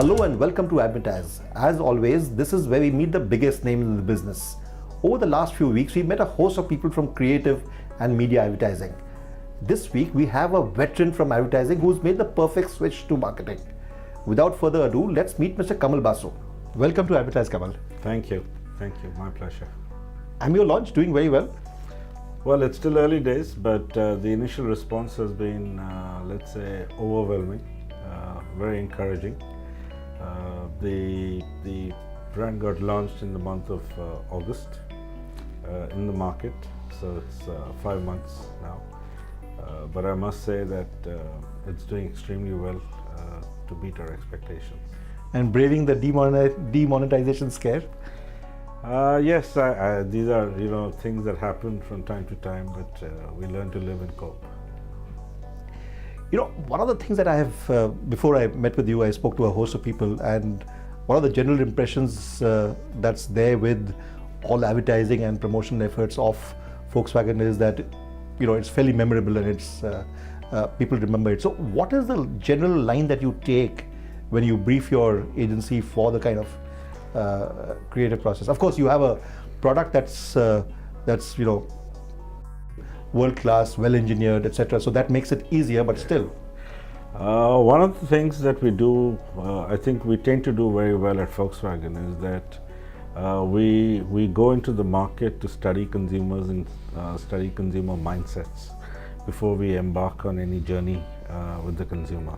Hello and welcome to Advertise. As always, this is where we meet the biggest names in the business. Over the last few weeks, we met a host of people from creative and media advertising. This week, we have a veteran from advertising who's made the perfect switch to marketing. Without further ado, let's meet Mr. Kamal Basu. Welcome to Advertise, Kamal. Thank you. My pleasure. Ameo launch doing very well. Well, it's still early days, but the initial response has been, let's say, overwhelming, very encouraging. The brand got launched in the month of August in the market, so it's 5 months now. But I must say that it's doing extremely well to beat our expectations. And braving the demonetization scare. Yes, these are things that happen from time to time, but we learn to live and cope. One of the things that I have, before I met with you, I spoke to a host of people, and one of the general impressions that's there with all advertising and promotional efforts of Volkswagen is that, it's fairly memorable and it's people remember it. So what is the general line that you take when you brief your agency for the kind of creative process? Of course, you have a product that's world class, well engineered, etc. So that makes it easier, but still. One of the things that we do, I think we tend to do very well at Volkswagen, is that we go into the market to study consumers and study consumer mindsets before we embark on any journey with the consumer.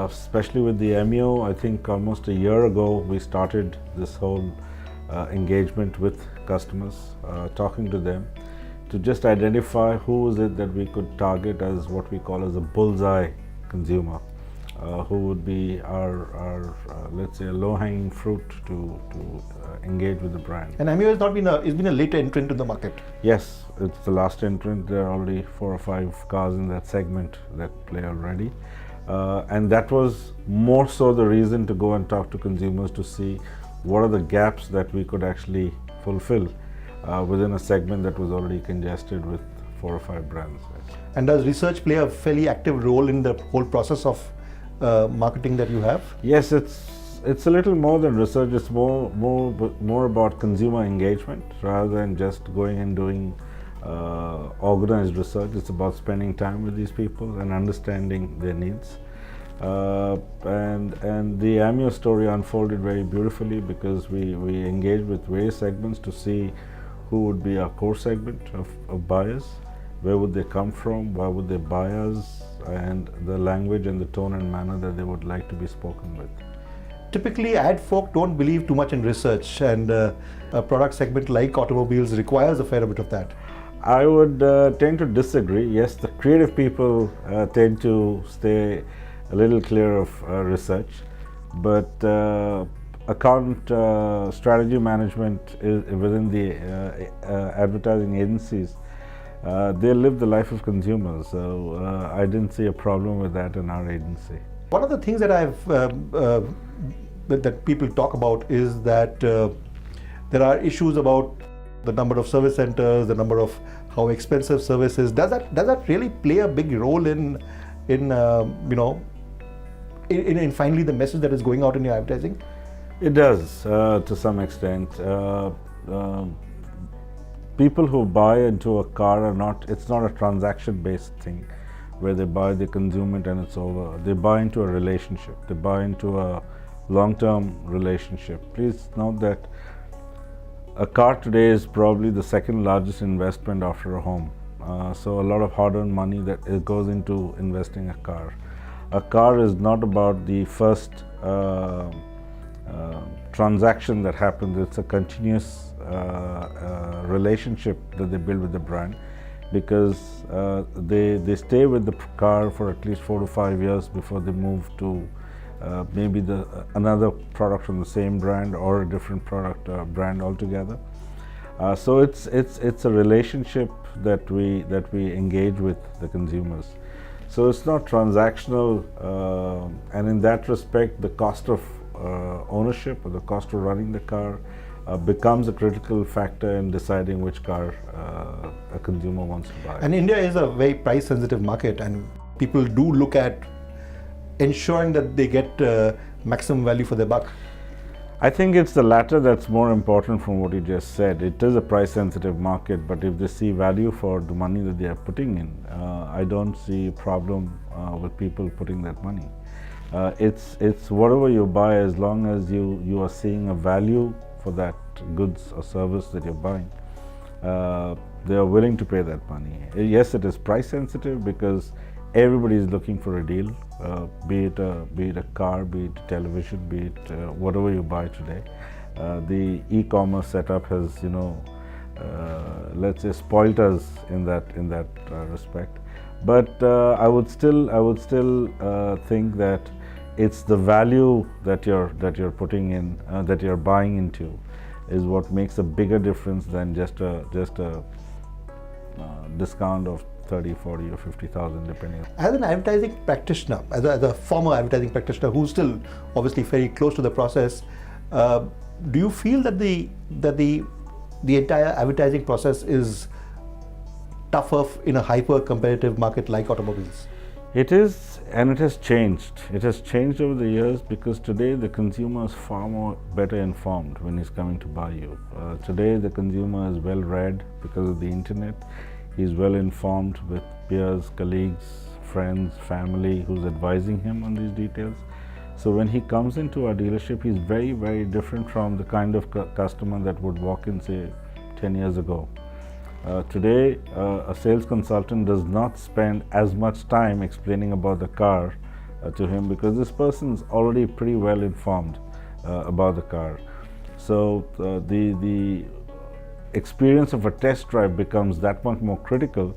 Especially with the Ameo, I think almost a year ago we started this whole engagement with customers, talking to them to just identify who is it that we could target as what we call as a bullseye consumer, who would be our let's say, low-hanging fruit to engage with the brand. And Ameo has not been it's been a later entrant in the market. Yes, it's the last entrant. There are already 4 or 5 cars in that segment that play already. And that was more so the reason to go and talk to consumers to see what are the gaps that we could actually fulfill within a segment that was already congested with 4 or 5 brands. And does research play a fairly active role in the whole process of marketing that you have? Yes, it's a little more than research. It's more about consumer engagement rather than just going and doing organized research. It's about spending time with these people and understanding their needs. And the Ameo story unfolded very beautifully because we engaged with various segments to see who would be our core segment of buyers, where would they come from, why would they buy us, and the language and the tone and manner that they would like to be spoken with. Typically, ad folk don't believe too much in research, and a product segment like automobiles requires a fair bit of that. I would tend to disagree. Yes, the creative people tend to stay a little clear of research, but account strategy management is within the advertising agencies. They live the life of consumers, so I didn't see a problem with that in our agency. One of the things that that people talk about is that there are issues about the number of service centers, the number of how expensive service is. Does that really play a big role in finally the message that is going out in your advertising? It does to some extent. People who buy into a car it's not a transaction-based thing where they buy, they consume it and it's over. They buy into a relationship. They buy into a long-term relationship. Please note that a car today is probably the second largest investment after a home. So a lot of hard-earned money that it goes into investing a car. A car is not about the first transaction that happens. It's a continuous relationship that they build with the brand, because they stay with the car for at least 4 to 5 years before they move to maybe another product from the same brand or a different product brand altogether. So it's a relationship that we engage with the consumers. So it's not transactional, and in that respect, the cost of ownership or the cost of running the car becomes a critical factor in deciding which car a consumer wants to buy. And India is a very price-sensitive market, and people do look at ensuring that they get maximum value for their buck? I think it's the latter that's more important from what you just said. It is a price-sensitive market, but if they see value for the money that they are putting in, I don't see a problem with people putting that money. It's whatever you buy, as long as you are seeing a value for that goods or service that you're buying, they are willing to pay that money. Yes, it is price-sensitive because everybody is looking for a deal, be it a car, be it a television, be it whatever you buy today. The e-commerce setup has, let's say, spoilt us in that respect. But I would still think that it's the value that you're putting in, that you're buying into, is what makes a bigger difference than just a discount of 30, 40 or 50,000 depending. As an advertising practitioner, as a former advertising practitioner who's still obviously very close to the process, do you feel that the entire advertising process is tougher in a hyper competitive market like automobiles? It is, and it has changed. It has changed over the years because today the consumer is far more better informed when he's coming to buy you. Today the consumer is well read because of the internet. He's well informed with peers, colleagues, friends, family who's advising him on these details. So when he comes into our dealership, he's very, very different from the kind of customer that would walk in, say, 10 years ago. Today, a sales consultant does not spend as much time explaining about the car to him because this person's already pretty well informed about the car. So the experience of a test drive becomes that much more critical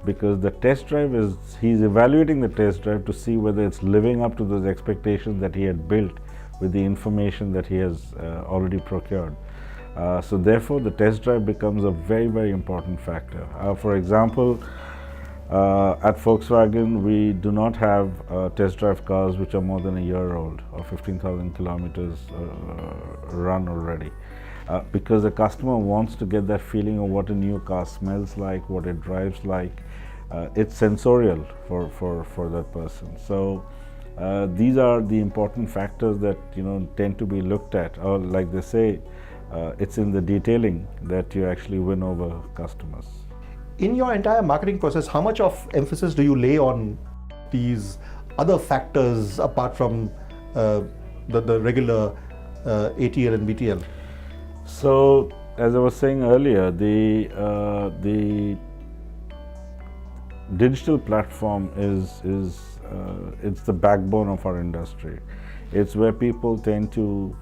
because the test drive he's evaluating the test drive to see whether it's living up to those expectations that he had built with the information that he has already procured. So therefore the test drive becomes a very, very important factor. For example, at Volkswagen we do not have test drive cars which are more than a year old or 15,000 kilometers run already. Because the customer wants to get that feeling of what a new car smells like, what it drives like. It's sensorial for that person. So these are the important factors that tend to be looked at, or like they say, it's in the detailing that you actually win over customers. In your entire marketing process, how much of emphasis do you lay on these other factors apart from the regular ATL and BTL? So, as I was saying earlier, the digital platform it's the backbone of our industry. It's where people tend to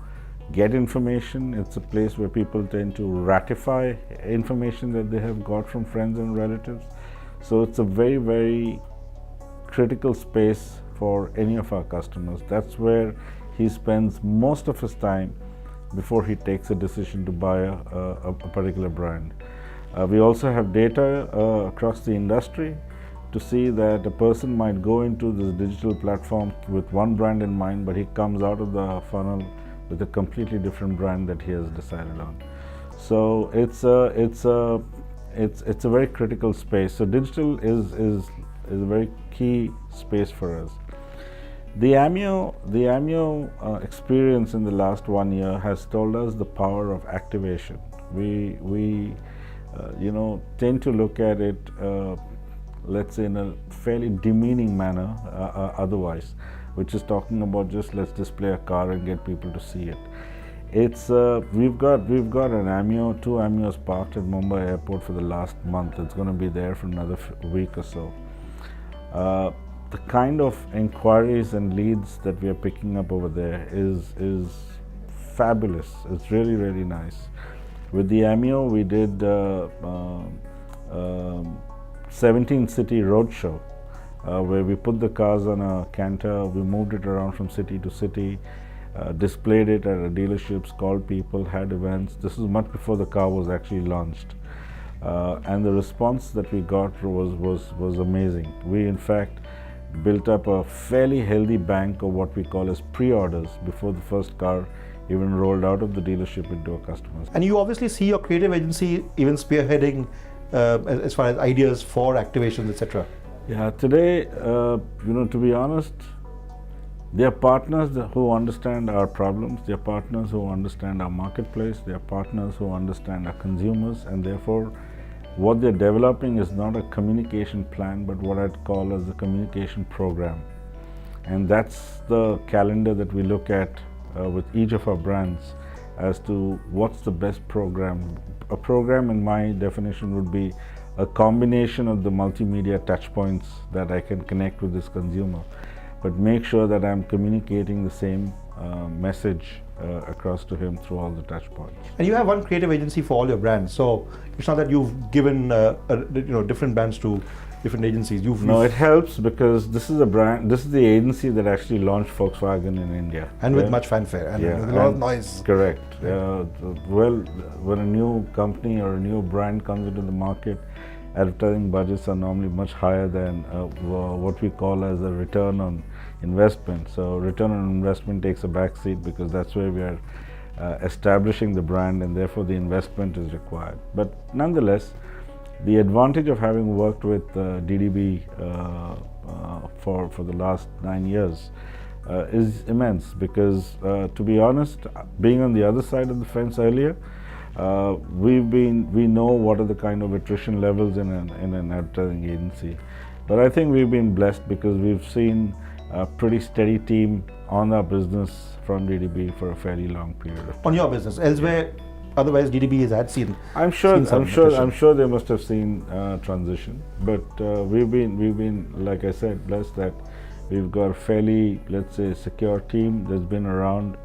get information. It's a place where people tend to ratify information that they have got from friends and relatives. So it's a very, very critical space for any of our customers. That's where he spends most of his time before he takes a decision to buy a particular brand. We also have data across the industry to see that a person might go into this digital platform with one brand in mind, but he comes out of the funnel with a completely different brand that he has decided on. So it's a very critical space. So digital is a very key space for us. The Ameo experience in the last 1 year has told us the power of activation. We tend to look at it, let's say, in a fairly demeaning manner otherwise, which is talking about just let's display a car and get people to see it. It's we've got an Ameo, 2 Ameos parked at Mumbai airport for the last month. It's going to be there for another week or so. The kind of inquiries and leads that we are picking up over there is fabulous. It's really, really nice. With the Ameo, we did 17-city roadshow where we put the cars on a canter, we moved it around from city to city, displayed it at our dealerships, called people, had events. This was much before the car was actually launched. And the response that we got was amazing. We, in fact, built up a fairly healthy bank of what we call as pre-orders before the first car even rolled out of the dealership into our customers. And you obviously see your creative agency even spearheading as far as ideas for activations, etc. Yeah, today, to be honest, They are partners who understand our problems, they are partners who understand our marketplace, they are partners who understand our consumers, and therefore what they're developing is not a communication plan but what I'd call as a communication program. And that's the calendar that we look at with each of our brands as to what's the best program. A program, in my definition, would be a combination of the multimedia touchpoints that I can connect with this consumer, but make sure that I'm communicating the same message across to him through all the touchpoints. And you have one creative agency for all your brands, so it's not that you've given different brands to different agencies. No, it helps because this is a brand. This is the agency that actually launched Volkswagen in India, and with much fanfare and with a lot of noise. Correct. Well, when a new company or a new brand comes into the market, advertising budgets are normally much higher than what we call as a return on investment. So return on investment takes a back seat because that's where we are establishing the brand, and therefore the investment is required. But nonetheless, the advantage of having worked with DDB for the last 9 years is immense because, to be honest, being on the other side of the fence earlier, we know what are the kind of attrition levels in an advertising agency. But I think we've been blessed because we've seen a pretty steady team on our business from DDB for a fairly long period of time. On your business, elsewhere, otherwise DDB has had seen. I'm sure they must have seen transition, but we've been, like I said, blessed that we've got a fairly, let's say, secure team that's been around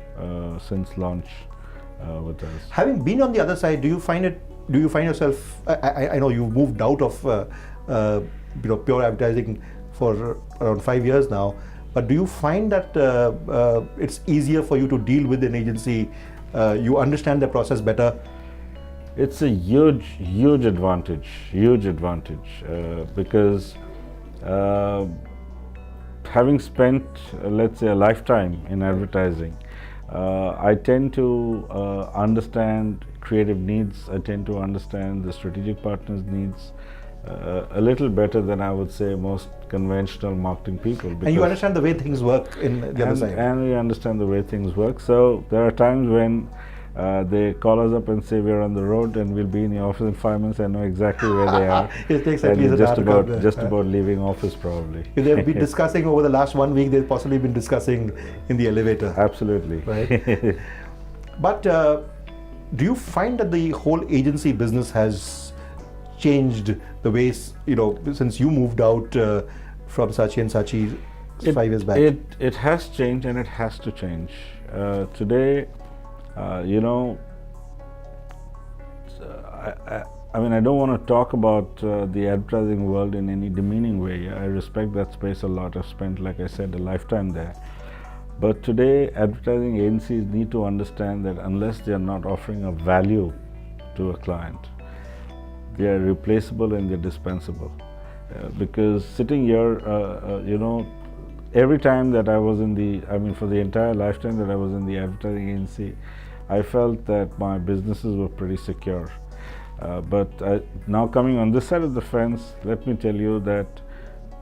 since launch with us. Having been on the other side, do you find yourself? I know you've moved out of pure advertising for around 5 years now, but do you find that it's easier for you to deal with an agency? You understand the process better? It's a huge advantage because having spent, let's say, a lifetime in advertising, I tend to understand creative needs. I tend to understand the strategic partners' needs a little better than I would say most conventional marketing people. And you understand the way things work in the other side. And we understand the way things work. So there are times when they call us up and say we're on the road and we'll be in the office in 5 minutes. I know exactly where they are. It takes at least just about leaving office probably. If they've been discussing over the last 1 week, they've possibly been discussing in the elevator. Absolutely. Right. But do you find that the whole agency business has changed the ways, since you moved out from Saatchi & Saatchi 5 years back? It has changed, and it has to change. Today, I don't want to talk about the advertising world in any demeaning way. I respect that space a lot. I've spent, like I said, a lifetime there. But today, advertising agencies need to understand that unless they are not offering a value to a client, they are replaceable and they're dispensable. Because sitting here, every time that I was for the entire lifetime that I was in the advertising agency, I felt that my businesses were pretty secure. But now coming on this side of the fence, let me tell you that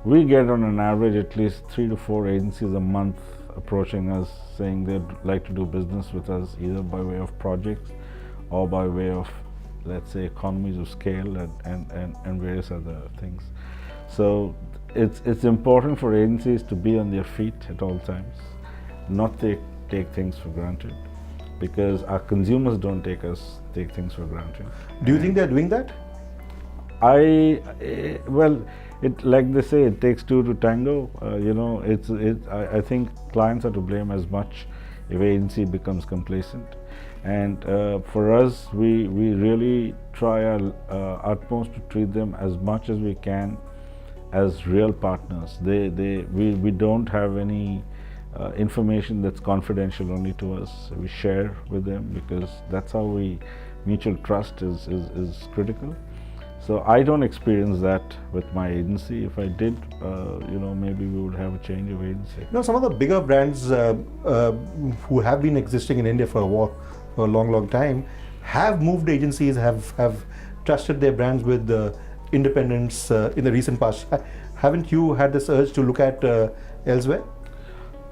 we get on an average at least 3 to 4 agencies a month approaching us saying they'd like to do business with us either by way of projects or by way of, let's say, economies of scale and various other things. So it's important for agencies to be on their feet at all times, not take things for granted, because our consumers don't take things for granted. Do you think they're doing that? Like they say, it takes two to tango. I think clients are to blame as much if agency becomes complacent. And for us, we really try our utmost to treat them as much as we can as real partners. We don't have any information that's confidential only to us. We share with them because that's how mutual trust is critical. So I don't experience that with my agency. If I did, maybe we would have a change of agency. Some of the bigger brands who have been existing in India for a long time have moved agencies, have trusted their brands with independence in the recent past. Haven't you had this urge to look at elsewhere?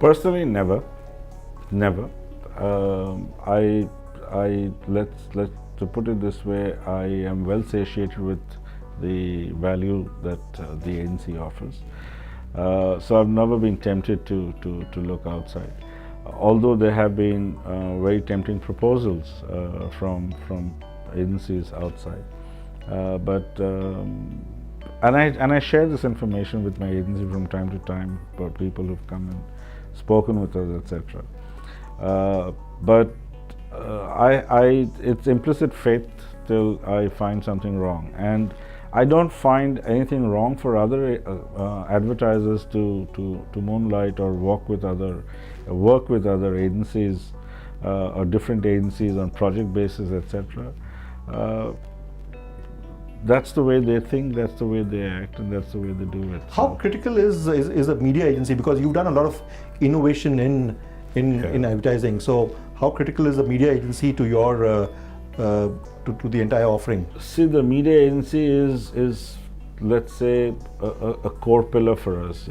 Personally, never. Let's to put it this way, I am well satiated with the value that the agency offers. So I've never been tempted to look outside. Although there have been very tempting proposals from agencies outside, and I share this information with my agency from time to time about people who've come and spoken with us, etc. It's implicit faith till I find something wrong, and I don't find anything wrong for other advertisers to moonlight or work with other agencies or different agencies on project basis, etc. That's the way they think, that's the way they act, and that's the way they do it. How critical is a media agency, because you've done a lot of innovation in advertising? So how critical is a media agency to your to the entire offering? See, the media agency is let's say a core pillar for us,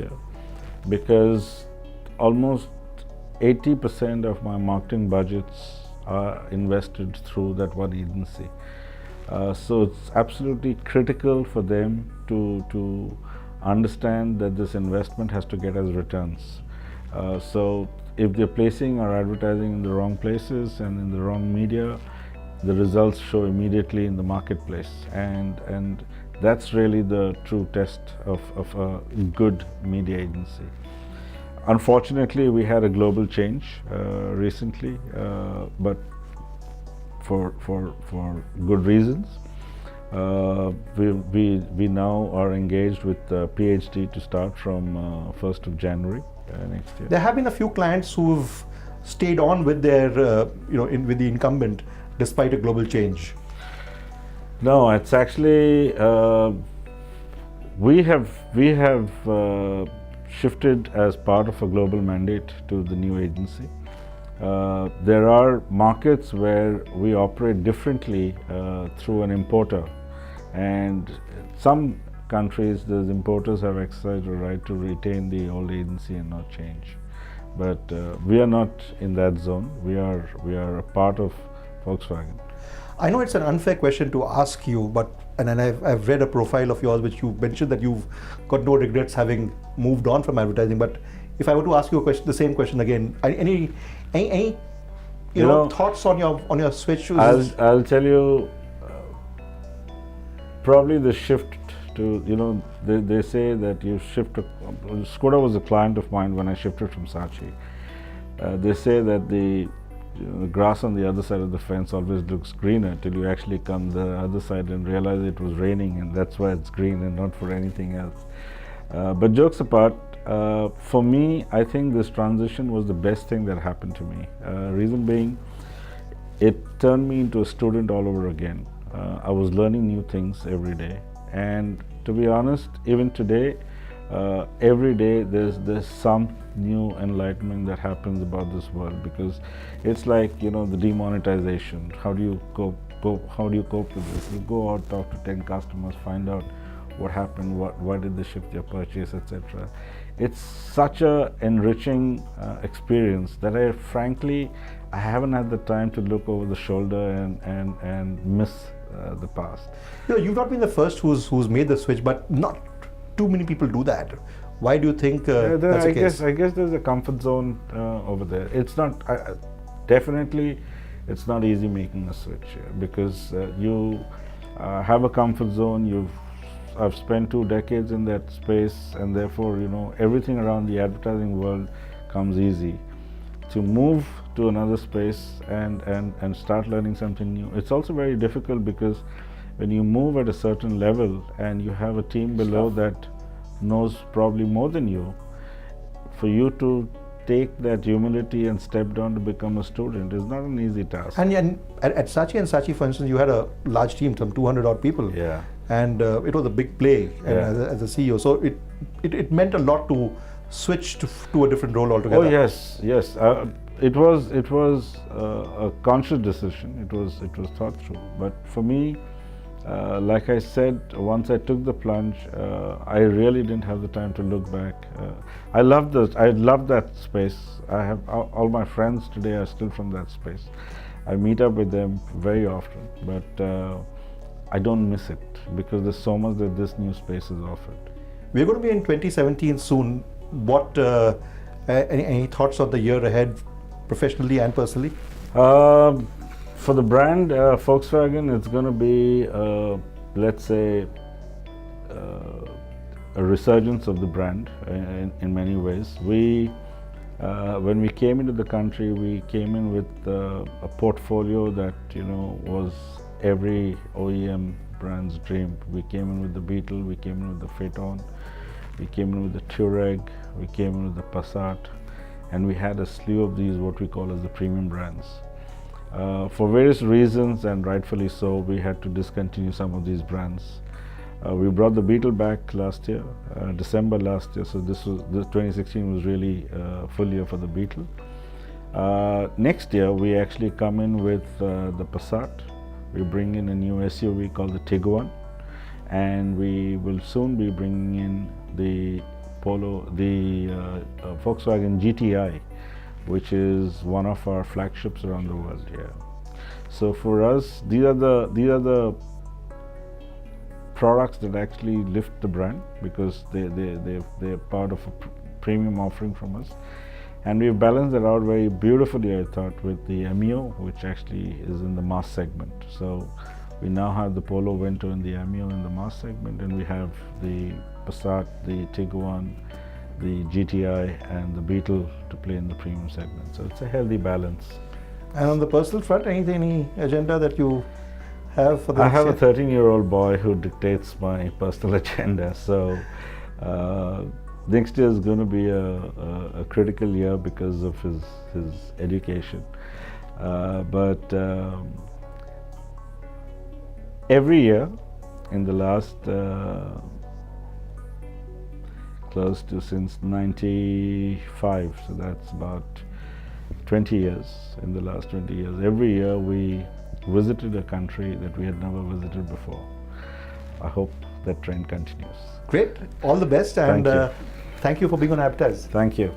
because almost 80% of my marketing budgets are invested through that one agency. So it's absolutely critical for them to understand that this investment has to get us returns. So if they're placing our advertising in the wrong places and in the wrong media, the results show immediately in the marketplace, and that's really the true test of a good media agency. Unfortunately, we had a global change recently, but for good reasons. We now are engaged with PhD to start from 1st of January next year. There have been a few clients who've stayed on with their with the incumbent despite a global change. No, it's actually we have shifted as part of a global mandate to the new agency. There are markets where we operate differently through an importer, and some countries those importers have exercised a right to retain the old agency and not change. But we are not in that zone. We are a part of Volkswagen. I know it's an unfair question to ask you, but I've read a profile of yours which you mentioned that you've got no regrets having moved on from advertising. But if I were to ask you a question, the same question again, any thoughts on your switch? I'll tell you. Probably the shift to they say that you shift. Skoda was a client of mine when I shifted from Saatchi. They say that the grass on the other side of the fence always looks greener till you actually come the other side and realize it was raining, and that's why it's green and not for anything else. But jokes apart, for me, I think this transition was the best thing that happened to me. Reason being, it turned me into a student all over again. I was learning new things every day, and to be honest, even today, every day there's some new enlightenment that happens about this world, because it's like the demonetization. How do you cope with this? You go out, talk to 10 customers, find out what happened, why did they shift their purchase, etc. It's such a enriching experience that I haven't had the time to look over the shoulder and miss the past. You've not been the first who's made the switch, but not too many people do that. Why do you think that's the case? I guess there's a comfort zone over there. It's not definitely it's not easy making a switch because you have a comfort zone. I've spent 2 decades in that space, and therefore everything around the advertising world comes easy. To move to another space and start learning something new, it's also very difficult, because when you move at a certain level and you have a team below that knows probably more than you, for you to take that humility and step down to become a student is not an easy task. And at Saatchi, for instance, you had a large team, some 200 odd people. Yeah. And it was a big play as a CEO. So it meant a lot to switch to a different role altogether. Oh yes. It was a conscious decision. It was thought through. But for me, Like I said, once I took the plunge, I really didn't have the time to look back. I love that space. I have all my friends today are still from that space. I meet up with them very often, but I don't miss it because there's so much that this new space is offered. We're going to be in 2017 soon. What any thoughts of the year ahead, professionally and personally? For the brand Volkswagen, it's going to be, let's say, a resurgence of the brand in many ways. When we came into the country, we came in with a portfolio that was every OEM brand's dream. We came in with the Beetle, we came in with the Phaeton, we came in with the Touareg, we came in with the Passat, and we had a slew of these what we call as the premium brands. For various reasons, and rightfully so, we had to discontinue some of these brands. We brought the Beetle back last year, December last year, so this 2016 was really a full year for the Beetle. Next year, we actually come in with the Passat. We bring in a new SUV called the Tiguan, and we will soon be bringing in the Volkswagen GTI, which is one of our flagships around the world. Yeah. So for us, these are the products that actually lift the brand because they're part of a premium offering from us, and we've balanced that out very beautifully, I thought, with the Ameo, which actually is in the mass segment. So we now have the Polo Vento and the Ameo in the mass segment, and we have the Passat, the Tiguan, the GTI, and the Beetle to play in the premium segment. So it's a healthy balance. And on the personal front, any agenda that you have for the I have a next year? 13-year-old boy who dictates my personal agenda. So next year is going to be a critical year because of his education. But every year in the last close to since 95, so that's about 20 years. In the last 20 years, every year we visited a country that we had never visited before. I hope that trend continues. Great. All the best, and Thank you. thank you for being on Advertise. Thank you.